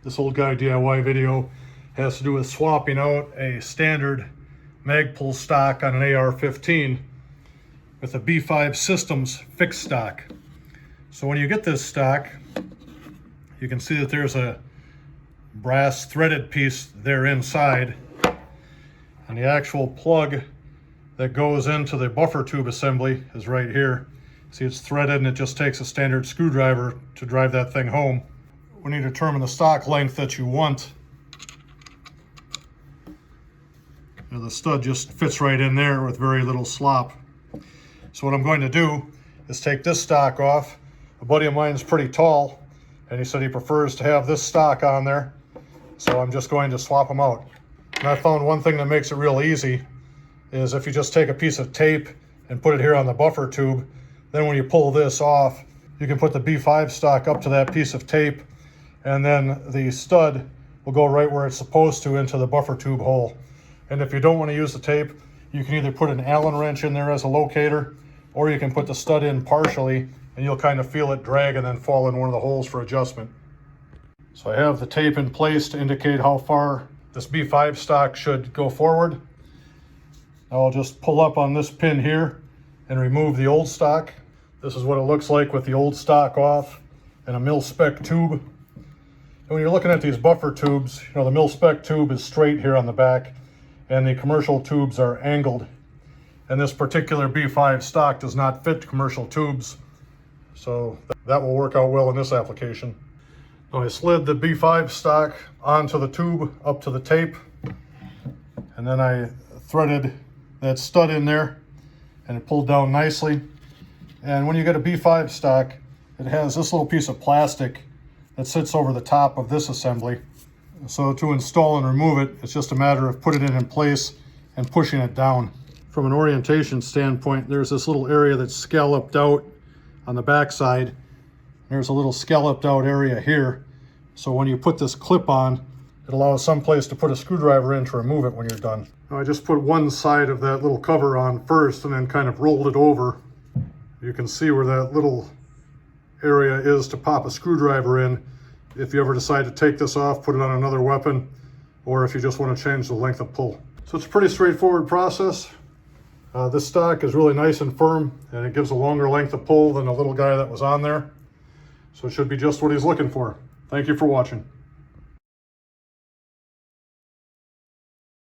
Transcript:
This old guy DIY video has to do with swapping out a standard Magpul stock on an AR-15 with a B5 Systems fixed stock. So when you get this stock, you can see that there's a brass threaded piece there inside, and the actual plug that goes into the buffer tube assembly is right here. See, it's threaded and it just takes a standard screwdriver to drive that thing home. When you determine the stock length that you want, the stud just fits right in there with very little slop. So what I'm going to do is take this stock off. A buddy of mine is pretty tall, and he said he prefers to have this stock on there. So I'm just going to swap them out. And I found one thing that makes it real easy is if you just take a piece of tape and put it here on the buffer tube, then when you pull this off, you can put the B5 stock up to that piece of tape, and then the stud will go right where it's supposed to into the buffer tube hole. And if you don't want to use the tape, you can either put an Allen wrench in there as a locator, or you can put the stud in partially, and you'll kind of feel it drag and then fall in one of the holes for adjustment. So I have the tape in place to indicate how far this B5 stock should go forward. I'll just pull up on this pin here and remove the old stock. This is what it looks like with the old stock off and a mil-spec tube. And when you're looking at these buffer tubes, you know, the mil-spec tube is straight here on the back, and the commercial tubes are angled. And this particular B5 stock does not fit commercial tubes, so that will work out well in this application. Now I slid the B5 stock onto the tube up to the tape, and then I threaded that stud in there, and it pulled down nicely. And when you get a B5 stock, it has this little piece of plastic that sits over the top of this assembly. So to install and remove it, it's just a matter of putting it in place and pushing it down. From an orientation standpoint, there's this little area that's scalloped out on the back side. There's a little scalloped out area here. So when you put this clip on, it allows some place to put a screwdriver in to remove it when you're done. Now I just put one side of that little cover on first and then kind of rolled it over. You can see where that little area is to pop a screwdriver in if you ever decide to take this off, put it on another weapon, or if you just want to change the length of pull. So it's a pretty straightforward process. This stock is really nice and firm, and it gives a longer length of pull than the little guy that was on there. So it should be just what he's looking for. Thank you for watching.